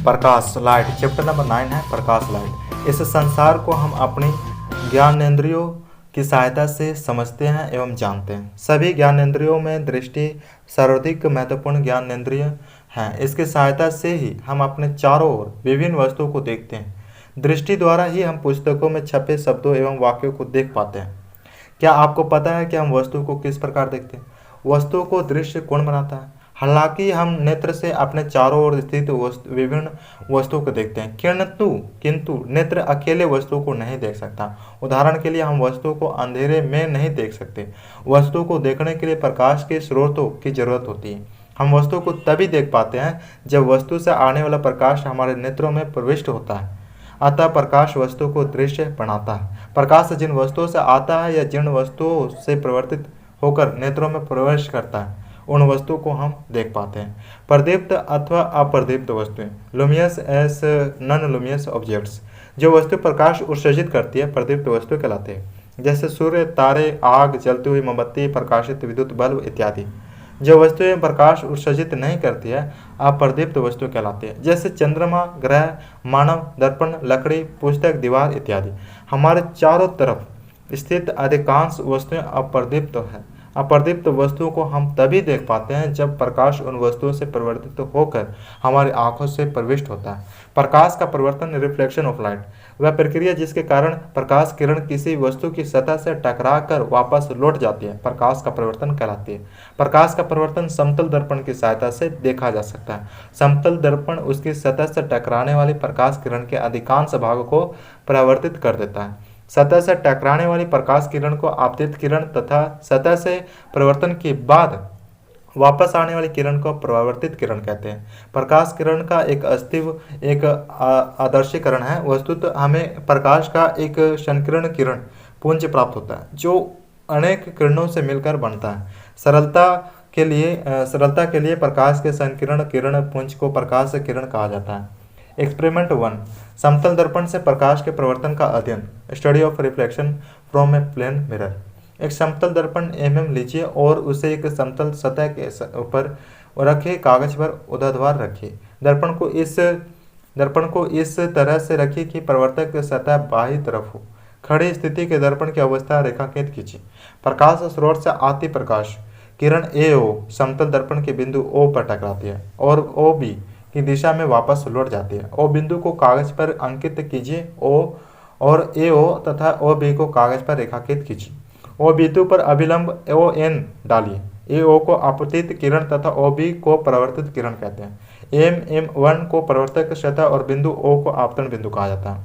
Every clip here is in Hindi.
प्रकाश लाइट। चैप्टर नंबर 9 है प्रकाश लाइट। इस संसार को हम अपनी ज्ञानेंद्रियों की सहायता से समझते हैं एवं जानते हैं। सभी ज्ञानेंद्रियों में दृष्टि सर्वाधिक महत्वपूर्ण ज्ञानेंद्रिय है। इसकी सहायता से ही हम अपने चारों ओर विभिन्न वस्तुओं को देखते हैं। दृष्टि द्वारा ही हम पुस्तकों में छपे शब्दों एवं वाक्यों को देख पाते हैं। क्या आपको पता है कि हम वस्तु को किस प्रकार देखते हैं? वस्तु को दृश्य कौन बनाता है? हालांकि हम नेत्र से अपने चारों ओर स्थित विभिन्न वस्तुओं को देखते हैं, किंतु नेत्र अकेले वस्तुओं को नहीं देख सकता। उदाहरण के लिए हम वस्तुओं को अंधेरे में नहीं देख सकते। वस्तु को देखने के लिए प्रकाश के स्रोतों की जरूरत होती है। हम वस्तु को तभी देख पाते हैं जब वस्तु से आने वाला प्रकाश हमारे नेत्रों में प्रविष्ट होता है। अतः प्रकाश वस्तु को दृश्य बनाता है। प्रकाश जिन वस्तुओं से आता है या जिन वस्तुओं से परिवर्तित होकर नेत्रों में प्रवेश करता है, उन वस्तुओं को हम देख पाते हैं। प्रदीप्त अथवा अप्रदीप्त वस्तुएं, लुमियस एस नॉन लुमियस ऑब्जेक्ट्स। जो वस्तु प्रकाश उत्सर्जित करती है प्रदीप्त वस्तु कहलाते हैं, जैसे सूर्य, तारे, आग, जलती हुई मोमबत्ती, प्रकाशित विद्युत बल्ब इत्यादि। जो वस्तुएं प्रकाश उत्सर्जित नहीं करती है अप्रदीप्त वस्तु कहलाती है, जैसे चंद्रमा, ग्रह, मानव, दर्पण, लकड़ी, पुस्तक, दीवार इत्यादि। हमारे चारों तरफ स्थित अधिकांश वस्तुएं अप्रदीप्त है। अप्रदीप्त वस्तुओं को हम तभी देख पाते हैं जब प्रकाश उन वस्तुओं से परिवर्तित होकर हमारी आंखों से प्रविष्ट होता है। प्रकाश का परिवर्तन, रिफ्लेक्शन ऑफ लाइट, वह प्रक्रिया जिसके कारण प्रकाश किरण किसी वस्तु की सतह से टकराकर वापस लौट जाती है, प्रकाश का परिवर्तन कहलाती है। प्रकाश का परिवर्तन समतल दर्पण की सहायता से देखा जा सकता है। समतल दर्पण उसकी सतह से टकराने वाली प्रकाश किरण के अधिकांश भाग को परावर्तित कर देता है। सतह से टकराने वाली प्रकाश किरण को आपतित किरण तथा सतह से परिवर्तन के बाद वापस आने वाली किरण को परावर्तित किरण कहते हैं। प्रकाश किरण का एक आदर्शीकरण है। वस्तुतः हमें प्रकाश का एक संकीर्ण किरण पुंज प्राप्त होता है जो अनेक किरणों से मिलकर बनता है। सरलता के लिए प्रकाश के संकीर्ण किरण पुंज को प्रकाश किरण कहा जाता है। एक्सपेरिमेंट 1, समतल दर्पण से प्रकाश के परिवर्तन का अध्ययन, study of reflection from a plane mirror. एक समतल दर्पण लीजिए और उसे एक समतल सतह के ऊपर रखे कागज पर ऊर्ध्वाधर रखिए। दर्पण को इस तरह से रखिए कि परिवर्तक सतह बाहरी तरफ हो। खड़ी स्थिति के दर्पण की अवस्था रेखांकित कीजिए। प्रकाश स्रोत से आती प्रकाश किरण AO समतल दर्पण के बिंदु O पर टकराती है और OB की दिशा में वापस लौट जाती है। O बिंदु को कागज पर अंकित कीजिए और AO तथा OB को कागज पर रेखांकित कीजिए। O बिंदु पर अभिलंब ON डालिए। AO को आपतित किरण तथा OB को परावर्तित किरण कहते हैं। M1 को परावर्तक सतह और बिंदु O को आपतन बिंदु कहा जाता है।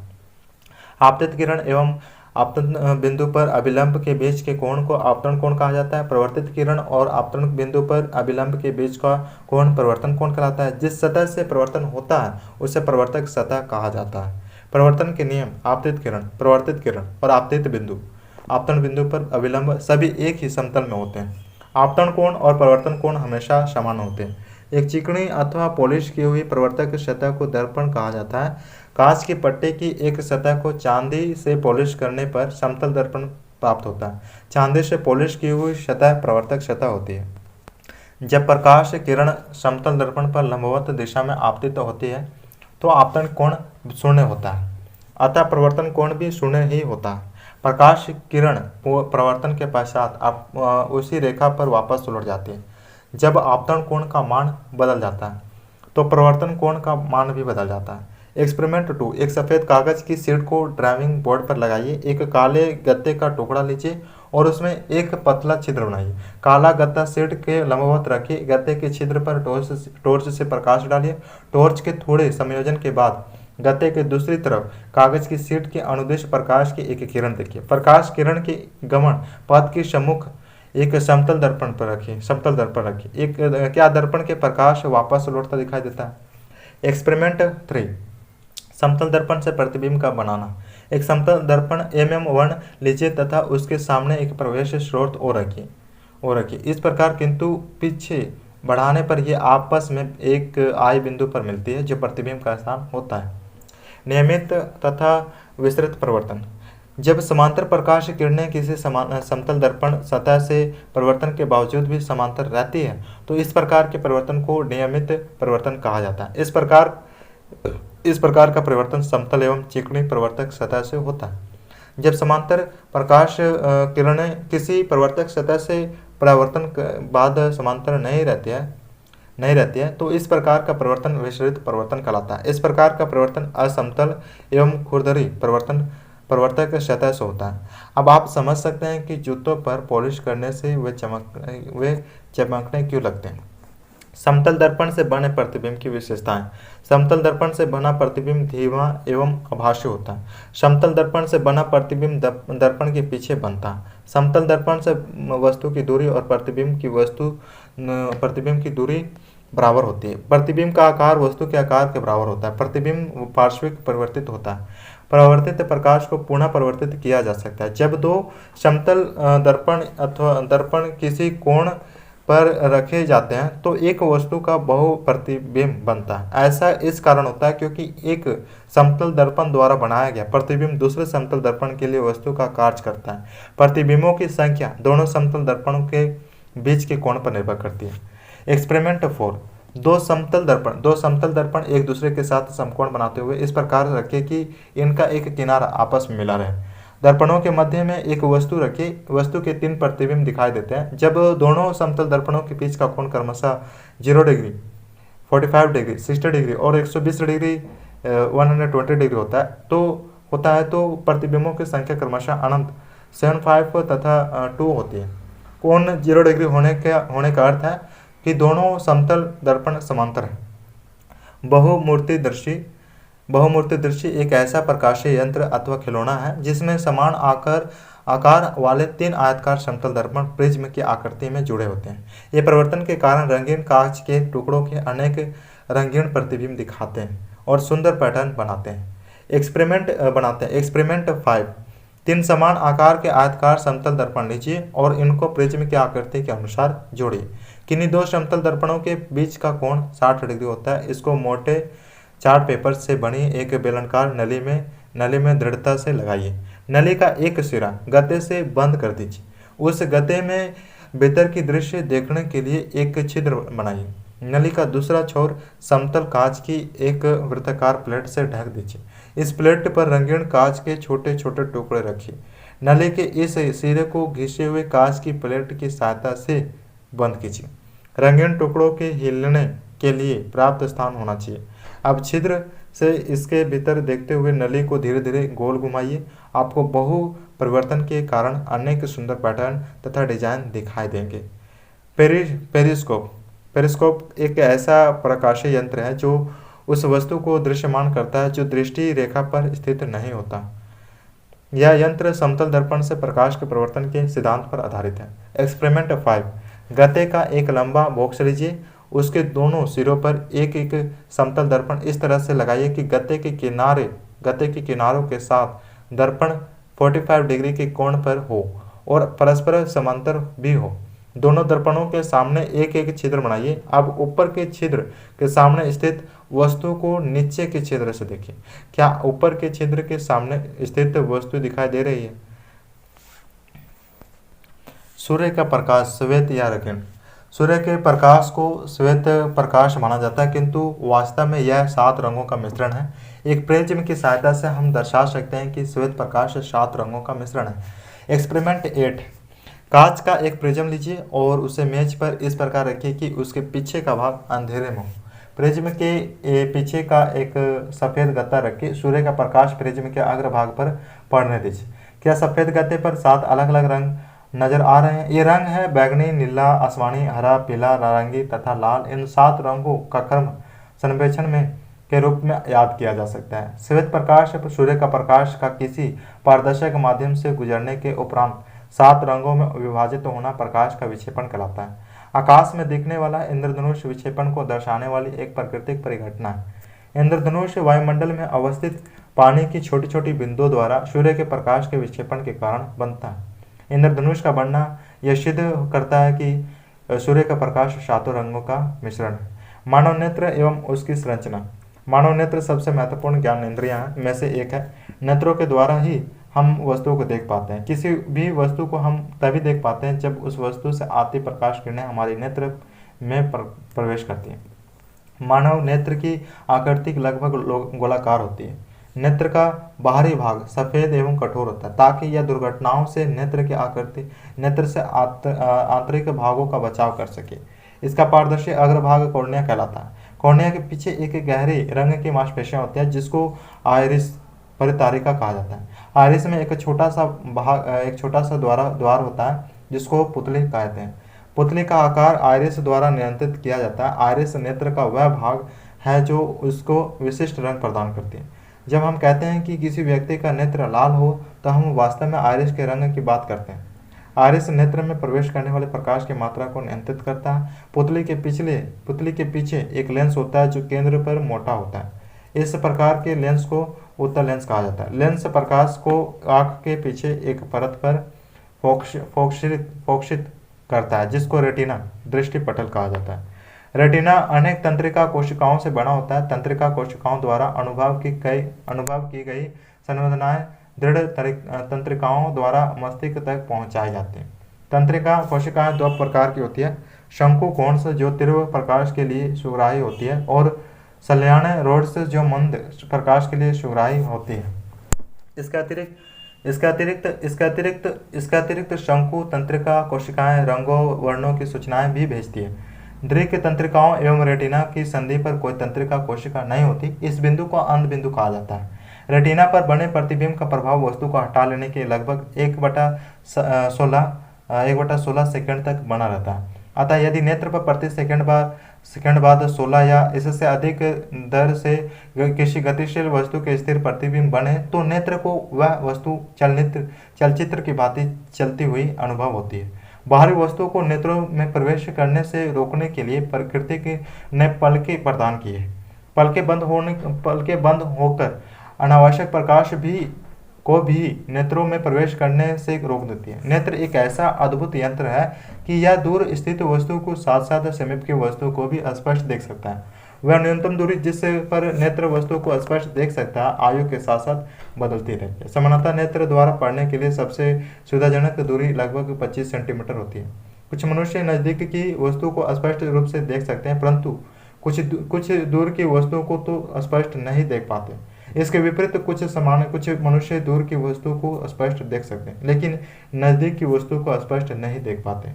आपतित किरण एवं आपतन बिंदु पर अभिलंब के बीच के कोण को आपतन कोण कहा जाता है। परिवर्तित किरण और आपतन बिंदु पर अभिलंब के बीच का कोण परिवर्तन कोण कहलाता है। जिस सतह से परिवर्तन होता है उसे परिवर्तक सतह कहा जाता है। परिवर्तन के नियम, आपतित किरण, परिवर्तित किरण और आपतित बिंदु, आपतन बिंदु पर अभिलंब सभी एक ही समतल में होते हैं। आपतन कोण और परिवर्तन कोण हमेशा समान होते हैं। एक चिकनी अथवा पॉलिश की हुई परिवर्तक सतह को दर्पण कहा जाता है। कांच की पट्टी की एक सतह को चांदी से पॉलिश करने पर समतल दर्पण प्राप्त होता है। चांदी से पॉलिश की हुई सतह प्रवर्तक सतह होती है। जब प्रकाश किरण समतल दर्पण पर लंबवत दिशा में आपतित होती है तो आपतन कोण शून्य होता है, अतः परिवर्तन कोण भी शून्य ही होता है। प्रकाश किरण प्रवर्तन के पश्चात उसी रेखा पर वापस लौट जाती है। जब आपतन कोण का मान बदल जाता है तो परिवर्तन कोण का मान भी बदल जाता है। एक्सपेरिमेंट 2, एक सफ़ेद कागज की शीट को ड्राइविंग बोर्ड पर लगाइए। एक काले गत्ते का टुकड़ा लीजिए और उसमें एक पतला छिद्र बनाइए। काला गत्ता शीट के लंबवत रखिए। गत्ते के छिद्र पर टॉर्च से प्रकाश डालिए। टॉर्च के थोड़े संयोजन के बाद गत्ते के दूसरी तरफ कागज की शीट के अनुदिश प्रकाश की एक किरण देखिए। प्रकाश किरण के गमन पथ के सम्मुख एक समतल दर्पण रखिए। क्या दर्पण के प्रकाश वापस लौटता दिखाई देता है? एक्सपेरिमेंट 3, समतल दर्पण से प्रतिबिंब का बनाना। एक समतल दर्पण MM1 लीजिए तथा उसके सामने एक प्रवेश स्रोत O रखिए। इस प्रकार किंतु पीछे बढ़ाने पर यह आपस में एक I बिंदु पर मिलती है जो प्रतिबिंब का स्थान होता है। नियमित तथा विस्तृत परिवर्तन। जब समांतर प्रकाश किरणें किसी समतल दर्पण सतह से परिवर्तन के बावजूद भी समांतर रहती है तो इस प्रकार के परिवर्तन को नियमित परिवर्तन कहा जाता है। इस प्रकार इस प्रकार का परिवर्तन समतल एवं चिकनी परावर्तक सतह से होता है। जब समांतर प्रकाश किरणें किसी परावर्तक सतह से परावर्तन बाद समांतर नहीं रहती है तो इस प्रकार का परिवर्तन विसरित परिवर्तन कहलाता है। इस प्रकार का परिवर्तन असमतल एवं खुरदरी परिवर्तक सतह से होता है। अब आप समझ सकते हैं कि जूतों पर पॉलिश करने से वे चमकने क्यों लगते हैं। समतल दर्पण से बने प्रतिबिंब की विशेषताएं। समतल दर्पण से बना प्रतिबिंब धीमा एवं आभासी होता है। समतल दर्पण से बना प्रतिबिंब दर्पण के पीछे बनता है। समतल दर्पण से वस्तु की दूरी और प्रतिबिंब की दूरी बराबर होती है। प्रतिबिंब का आकार वस्तु के आकार के बराबर होता है। प्रतिबिंब पार्श्विक परिवर्तित होता है। परावर्तित प्रकाश को पुनः परिवर्तित किया जा सकता है। जब दो समतल दर्पण अथवा दर्पण किसी कोण पर रखे जाते हैं तो एक वस्तु का बहु प्रतिबिंब बनता है। ऐसा इस कारण होता है क्योंकि एक समतल दर्पण द्वारा बनाया गया प्रतिबिंब दूसरे समतल दर्पण के लिए वस्तु का कार्य करता है। प्रतिबिंबों की संख्या दोनों समतल दर्पणों के बीच के कोण पर निर्भर करती है। एक्सपेरिमेंट 4। दो समतल दर्पण एक दूसरे के साथ समकोण बनाते हुए इस प्रकार रखें कि इनका एक किनारा आपस में मिला रहे। दर्पणों के मध्य में एक वस्तु रखी। वस्तु के 3 प्रतिबिंब दिखाई देते हैं। जब दोनों समतल दर्पणों के बीच का कोण क्रमशः 0 डिग्री, 45 डिग्री, 60 डिग्री और 120 डिग्री 120 डिग्री होता है तो प्रतिबिंबों की संख्या क्रमशः अनंत 75 तथा 2 होती है। कोण 0 डिग्री होने का अर्थ है कि दोनों समतल दर्पण समांतर हैं। बहुमूर्ति दृष्टि एक ऐसा प्रकाशीय यंत्र अथवा खिलौना है जिसमें समान आकार वाले 3 आयताकार समतल दर्पण प्रिज्म की आकृति में जुड़े होते हैं। ये परिवर्तन के कारण रंगीन कांच के टुकड़ों के अनेक रंगीन प्रतिबिंब दिखाते हैं और सुंदर पैटर्न बनाते हैं। एक्सपेरिमेंट 5। 3 समान आकार के आयताकार समतल दर्पण लीजिए और इनको प्रिज्म की आकृति के अनुसार जोड़िए। किन्हीं 2 समतल दर्पणों के बीच का कोण 60 डिग्री होता है। इसको मोटे चार्ट पेपर से बनी एक बेलनाकार नली में दृढ़ता से लगाइए। नली का एक सिरा गत्ते से बंद कर दीजिए। उस गत्ते में भीतर की दृश्य देखने के लिए एक छिद्र बनाइए। नली का दूसरा छोर समतल कांच की एक वृत्ताकार प्लेट से ढक दीजिए। इस प्लेट पर रंगीन कांच के छोटे छोटे टुकड़े रखिए। नली के इस सिरे को घिसे हुए कांच की प्लेट की सहायता से बंद कीजिए। रंगीन टुकड़ों के हिलने के लिए पर्याप्त स्थान होना चाहिए। अब छिद्र से इसके भीतर देखते हुए नली को धीरे धीरे गोल घुमाइए। आपको बहु परिवर्तन के कारण अनेक सुंदर पैटर्न तथा डिजाइन दिखाई देंगे। पेरिस्कोप एक ऐसा प्रकाशीय यंत्र है जो उस वस्तु को दृश्यमान करता है जो दृष्टि रेखा पर स्थित नहीं होता। यह यंत्र समतल दर्पण से प्रकाश के परिवर्तन के सिद्धांत पर आधारित है। एक्सपेरिमेंट 5। गत्ते का एक लंबा बॉक्स लीजिए। उसके दोनों सिरों पर एक एक समतल दर्पण इस तरह से लगाइए कि गत्ते के किनारों के साथ दर्पण 45 डिग्री के कोण पर हो और परस्पर समांतर भी हो। दोनों दर्पणों के सामने एक एक छिद्र बनाइए। अब ऊपर के छिद्र के सामने स्थित वस्तु को नीचे के छिद्र से देखिए। क्या ऊपर के छिद्र के सामने स्थित वस्तु दिखाई दे रही है? सूर्य का प्रकाश श्वेत या रंगीन। सूर्य के प्रकाश को श्वेत प्रकाश माना जाता है किंतु वास्तव में यह 7 रंगों का मिश्रण है। एक प्रिज्म की सहायता से हम दर्शा सकते हैं कि श्वेत प्रकाश 7 रंगों का मिश्रण है। एक्सपेरिमेंट 8। कांच का एक प्रिज्म लीजिए और उसे मेज पर इस प्रकार रखिए कि उसके पीछे का भाग अंधेरे में हो। प्रिज्म के पीछे का एक सफ़ेद गत्ता रखिए। सूर्य का प्रकाश प्रिज्म के अग्रभाग पर पड़ने दीजिए। क्या सफ़ेद गत्ते पर 7 अलग अलग रंग नजर आ रहे हैं? ये रंग है बैगनी, नीला, आसमानी, हरा, पीला, नारंगी तथा लाल। इन 7 रंगों का क्रम संवेक्षण में के रूप में याद किया जा सकता है। श्वेत प्रकाश सूर्य का प्रकाश का किसी पारदर्शक माध्यम से गुजरने के उपरांत 7 रंगों में विभाजित होना प्रकाश का विक्षेपण कहलाता है। आकाश में दिखने वाला इंद्रधनुष विक्षेपण को दर्शाने वाली एक प्राकृतिक परिघटना है। इंद्रधनुष वायुमंडल में अवस्थित पानी की छोटी छोटी बिंदुओं द्वारा सूर्य के प्रकाश के विक्षेपण के कारण बनता है। इंद्रधनुष का बनना यह सिद्ध करता है कि सूर्य का प्रकाश 7 रंगों का मिश्रण है। मानव नेत्र एवं उसकी संरचना। मानव नेत्र सबसे महत्वपूर्ण ज्ञानेंद्रियां में से एक है। नेत्रों के द्वारा ही हम वस्तुओं को देख पाते हैं। किसी भी वस्तु को हम तभी देख पाते हैं जब उस वस्तु से आती प्रकाश किरणें हमारे नेत्र में प्रवेश करती हैं। मानव नेत्र की आकृति लगभग गोलाकार होती है। नेत्र का बाहरी भाग सफेद एवं कठोर होता है ताकि यह दुर्घटनाओं से नेत्र की आकृति नेत्र से आंतरिक भागों का बचाव कर सके। इसका पारदर्शी अग्रभाग कॉर्निया कहलाता है। कॉर्निया के पीछे एक गहरे रंग की मांसपेशियां होती है जिसको आइरिस परितारिका कहा जाता है। आइरिस में एक छोटा सा द्वार होता है जिसको पुतली कहते हैं। पुतली का आकार आइरिस द्वारा नियंत्रित किया जाता है। आइरिस नेत्र का वह भाग है जो उसको विशिष्ट रंग प्रदान करती है। जब हम कहते हैं कि किसी व्यक्ति का नेत्र लाल हो तो हम वास्तव में आइरिस के रंग की बात करते हैं। आइरिस नेत्र में प्रवेश करने वाले प्रकाश की मात्रा को नियंत्रित करता है। पुतली के पीछे एक लेंस होता है जो केंद्र पर मोटा होता है। इस प्रकार के लेंस को उत्तल लेंस कहा जाता है। लेंस प्रकाश को आंख के पीछे एक परत पर फोकसित करता है जिसको रेटिना दृष्टि पटल कहा जाता है। रेटिना अनेक तंत्रिका कोशिकाओं से बना होता है। तंत्रिका कोशिकाओं द्वारा अनुभव की गई संवेदनाएं दृढ़ तंत्रिकाओं द्वारा मस्तिष्क तक पहुंचाई जाती हैं। तंत्रिका कोशिकाएं दो प्रकार की होती है, शंकु कोन्स जो तीव्र प्रकाश के लिए सुग्राही होती है और सल्यान रोड्स जो मंद प्रकाश के लिए सुग्राही होती है। इसके अतिरिक्त शंकु तंत्रिका कोशिकाएं रंगों वर्णों की सूचनाएं भी भेजती है। दृक् तंत्रिकाओं एवं रेटिना की संधि पर कोई तंत्रिका कोशिका नहीं होती। इस बिंदु को अंध बिंदु कहा जाता है। रेटिना पर बने प्रतिबिंब का प्रभाव वस्तु को हटा लेने के लगभग 1/16 सेकंड तक बना रहता है। अतः यदि नेत्र पर प्रति सेकंड बाद 16 या इससे अधिक दर से किसी गतिशील वस्तु के स्थिर प्रतिबिंब बने तो नेत्र को वह वस्तु चलचित्र की भांति चलती हुई अनुभव होती है। बाहरी वस्तुओं को नेत्रों में प्रवेश करने से रोकने के लिए प्रकृति ने पलकें प्रदान की है। पलकें बंद होकर अनावश्यक प्रकाश को भी नेत्रों में प्रवेश करने से रोक देती है। नेत्र एक ऐसा अद्भुत यंत्र है कि यह दूर स्थित वस्तु को साथ साथ समीप की वस्तु को भी स्पष्ट देख सकता है। वह न्यूनतम दूरी जिस पर नेत्र वस्तु को स्पष्ट देख सकता है आयु के साथ साथ बदलती रहती है। सामान्यतः नेत्र द्वारा पढ़ने के लिए सबसे सुविधाजनक दूरी लगभग 25 सेंटीमीटर होती है। कुछ मनुष्य नजदीक की वस्तु को स्पष्ट रूप से देख सकते हैं परंतु कुछ दूर की वस्तुओं को तो स्पष्ट नहीं देख पाते। इसके विपरीत कुछ मनुष्य दूर की वस्तु को स्पष्ट देख सकते हैं लेकिन नजदीक की वस्तु को स्पष्ट नहीं देख पाते।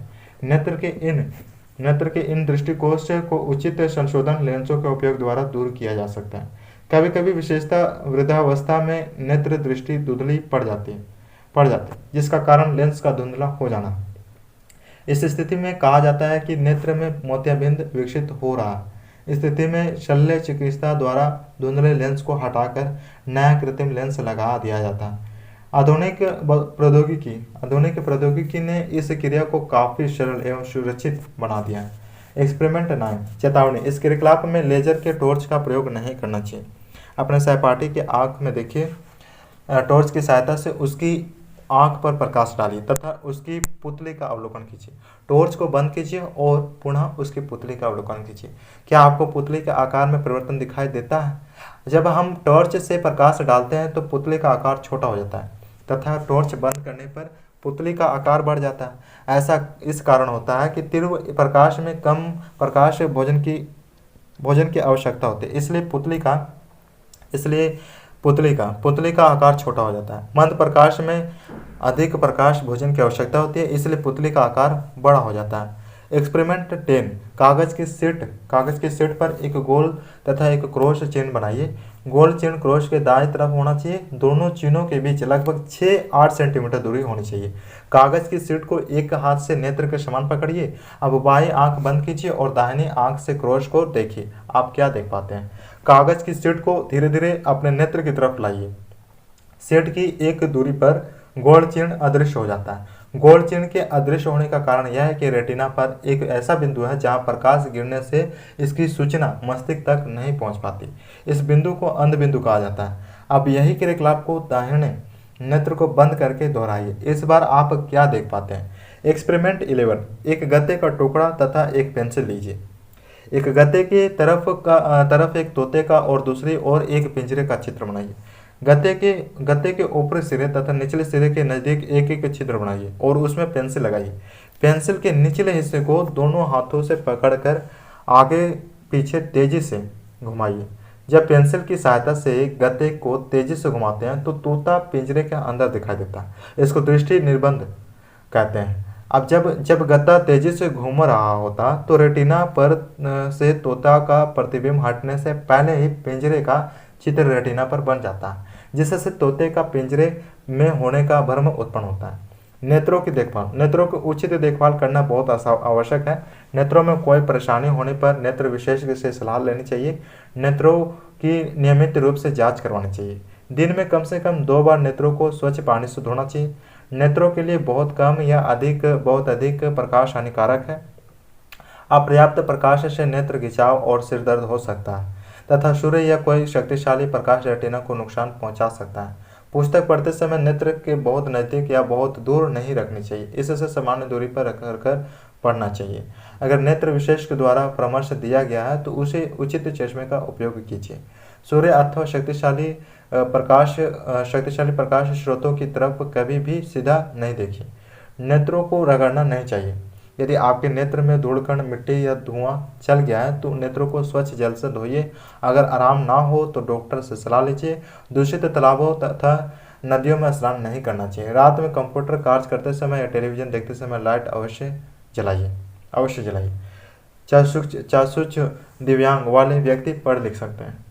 नेत्र के इन दृष्टिकोश को उचित संशोधन लेंसों के उपयोग द्वारा दूर किया जा सकता है। कभी कभी विशेषता वृद्धावस्था में नेत्र दृष्टि धुंधली पड़ जाती जिसका कारण लेंस का धुंधला हो जाना। इस स्थिति में कहा जाता है कि नेत्र में मोतियाबिंद विकसित हो रहा है। इस स्थिति में शल्य चिकित्सा द्वारा धुंधले लेंस को हटाकर नया कृत्रिम लेंस लगा दिया जाता है। आधुनिक प्रौद्योगिकी ने इस क्रिया को काफी सरल एवं सुरक्षित बना दिया है। एक्सपेरिमेंट 9 चेतावनी, इस क्रियाकलाप में लेजर के टॉर्च का प्रयोग नहीं करना चाहिए। अपने सहपाठी के आंख में देखिए, टॉर्च की सहायता से उसकी आंख पर प्रकाश डालिए तथा उसकी पुतली का अवलोकन कीजिए। टॉर्च को बंद कीजिए और पुनः उसकी पुतली का अवलोकन कीजिए। क्या आपको पुतली के आकार में परिवर्तन दिखाई देता है? जब हम टॉर्च से प्रकाश डालते हैं तो पुतली का आकार छोटा हो जाता है तथा टॉर्च बंद करने पर पुतली का आकार बढ़ जाता है। ऐसा इस कारण होता है कि तीव्र प्रकाश में कम प्रकाश भोजन की आवश्यकता होती है, इसलिए पुतली का आकार छोटा हो जाता है। मंद प्रकाश में अधिक प्रकाश भोजन की आवश्यकता होती है, इसलिए पुतली का आकार बड़ा हो जाता है। एक्सपेरिमेंट 10 कागज की शीट पर एक गोल तथा एक क्रॉस चिन्ह बनाइए। गोल चिन्ह क्रॉस के दाएं तरफ होना चाहिए। दोनों चिन्हों के बीच लगभग 6-8 सेंटीमीटर दूरी होनी चाहिए। कागज की शीट को एक हाथ से नेत्र के समान पकड़िए। अब बाईं आंख बंद कीजिए और दाहिनी आंख से क्रॉस को देखिए। आप क्या देख पाते हैं? कागज की शीट को धीरे धीरे अपने नेत्र की तरफ लाइए। शीट की एक दूरी पर गोल चिन्ह अदृश्य हो जाता है। गोल चिन्ह के अदृश्य होने का कारण यह है कि रेटिना पर एक ऐसा बिंदु है जहां प्रकाश गिरने से इसकी सूचना मस्तिष्क तक नहीं पहुंच पाती। इस बिंदु को अंध बिंदु कहा जाता है। अब यही क्रियाकलाप को दाहिने नेत्र को बंद करके दोहराइए। इस बार आप क्या देख पाते हैं? एक्सपेरिमेंट 11 एक गत्ते का टुकड़ा तथा एक पेंसिल लीजिए। एक गत्ते के तरफ एक तोते का और दूसरी ओर एक पिंजरे का चित्र बनाइए। गत्ते के ऊपरी सिरे तथा निचले सिरे के नजदीक एक एक छिद्र बनाइए और उसमें पेंसिल लगाइए। पेंसिल के निचले हिस्से को दोनों हाथों से पकड़कर आगे पीछे तेजी से घुमाइए। जब पेंसिल की सहायता से गत्ते को तेजी से घुमाते हैं तो तोता पिंजरे के अंदर दिखाई देता है। इसको दृष्टि निर्बंध कहते हैं। अब जब जब गत्ता तेजी से घूम रहा होता तो रेटिना पर से तोता का प्रतिबिंब हटने से पहले ही पिंजरे का चित्र रेटिना पर बन जाता है, जिससे तोते का पिंजरे में होने का भ्रम उत्पन्न होता है। नेत्रों की देखभाल। नेत्रों की उचित देखभाल करना बहुत आवश्यक है। नेत्रों में कोई परेशानी होने पर नेत्र विशेषज्ञ से सलाह लेनी चाहिए। नेत्रों की नियमित रूप से जांच करवानी चाहिए। दिन में कम से कम 2 बार नेत्रों को स्वच्छ पानी से धोना चाहिए। नेत्रों के लिए बहुत कम या बहुत अधिक प्रकाश हानिकारक है। अपर्याप्त प्रकाश से नेत्र खिंचाव और सिर दर्द हो सकता है तथा सूर्य या कोई शक्तिशाली प्रकाश रेटिना को नुकसान पहुंचा सकता है। पुस्तक पढ़ते समय नेत्र के बहुत नज़दीक या बहुत दूर नहीं रखनी चाहिए। इससे सामान्य दूरी पर रखकर पढ़ना चाहिए। अगर नेत्र विशेषज्ञ द्वारा परामर्श दिया गया है तो उसे उचित चश्मे का उपयोग कीजिए। सूर्य अथवा शक्तिशाली प्रकाश स्रोतों की तरफ कभी भी सीधा नहीं देखिए। नेत्रों को रगड़ना नहीं चाहिए। यदि आपके नेत्र में धूलकण, मिट्टी या धुआं चल गया है तो नेत्रों को स्वच्छ जल से धोइए। अगर आराम ना हो तो डॉक्टर से सलाह लीजिए। दूषित तालाबों तथा नदियों में स्नान नहीं करना चाहिए। रात में कंप्यूटर कार्य करते समय या टेलीविजन देखते समय लाइट अवश्य जलाइए। चाक्षुष दिव्यांग वाले व्यक्ति पढ़ लिख सकते हैं।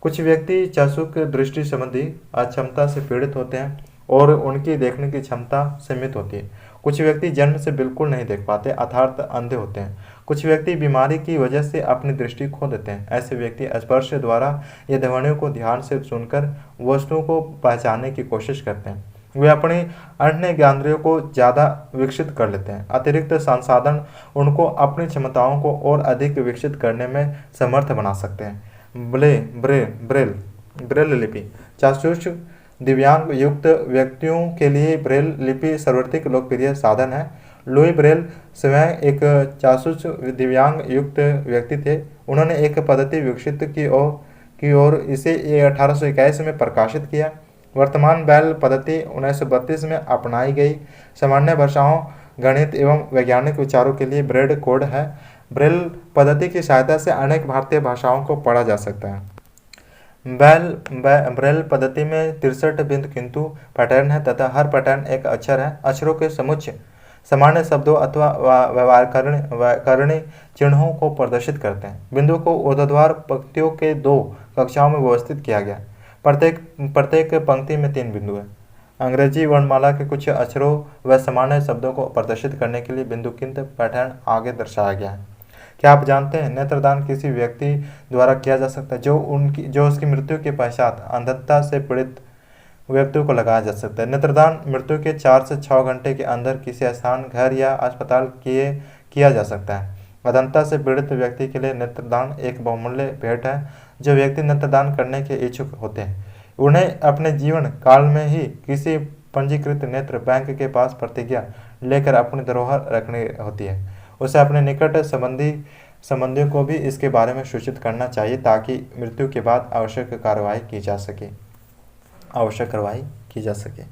कुछ व्यक्ति चाक्षुष दृष्टि संबंधी अक्षमता से पीड़ित होते हैं और उनकी देखने की क्षमता सीमित होती है। कुछ व्यक्ति जन्म से बिल्कुल नहीं देख पाते अर्थात अंधे होते हैं। कुछ व्यक्ति बीमारी की वजह से अपनी दृष्टि खो देते हैं। ऐसे व्यक्ति स्पर्श द्वारा या ध्वनियों को ध्यान से सुनकर वस्तुओं को पहचानने की कोशिश करते हैं। वे अपनी अन्य ज्ञानेंद्रियों को ज़्यादा विकसित कर लेते हैं। अतिरिक्त संसाधन उनको अपनी क्षमताओं को और अधिक विकसित करने में समर्थ बना सकते हैं। ब्रेल लिपि। चाक्षुष दिव्यांग युक्त व्यक्तियों के लिए ब्रेल लिपि सर्वाधिक लोकप्रिय साधन है। लुई ब्रेल स्वयं एक चाक्षुष दिव्यांग युक्त व्यक्ति थे। उन्होंने एक पद्धति विकसित की और इसे 1821 में प्रकाशित किया। वर्तमान ब्रेल पद्धति 1932 में अपनाई गई। सामान्य भाषाओं, गणित एवं वैज्ञानिक विचारों के लिए ब्रेल कोड है। ब्रेल पद्धति की सहायता से अनेक भारतीय भाषाओं को पढ़ा जा सकता है। ब्रेल पद्धति में 63 बिंदु किंतु पैटर्न है तथा हर पैटर्न एक अक्षर है। अक्षरों के समुच्चय सामान्य शब्दों अथवा व्याकरणिक चिन्हों को प्रदर्शित करते हैं। बिंदु को ऊर्ध्वाधर पंक्तियों के 2 कक्षाओं में व्यवस्थित किया गया। प्रत्येक पंक्ति में 3 बिंदु हैं। अंग्रेजी वर्णमाला के कुछ अक्षरों व सामान्य शब्दों को प्रदर्शित करने के लिए बिंदुकित पैटर्न आगे दर्शाया गया है। क्या आप जानते हैं नेत्रदान किसी व्यक्ति द्वारा किया जा सकता है जो उसकी मृत्यु के पश्चात अंधता से पीड़ित व्यक्तियों को लगाया जा सकता है। नेत्रदान मृत्यु के 4 से 6 घंटे के अंदर किसी स्थान, घर या अस्पताल किया जा सकता है। अंधता से पीड़ित व्यक्ति के लिए नेत्रदान एक बहुमूल्य भेंट है। जो व्यक्ति नेत्रदान करने के इच्छुक होते हैं उन्हें अपने जीवन काल में ही किसी पंजीकृत नेत्र बैंक के पास प्रतिज्ञा लेकर अपनी धरोहर रखनी होती है। उसे अपने निकट संबंधियों को भी इसके बारे में सूचित करना चाहिए ताकि मृत्यु के बाद आवश्यक कार्रवाई की जा सके।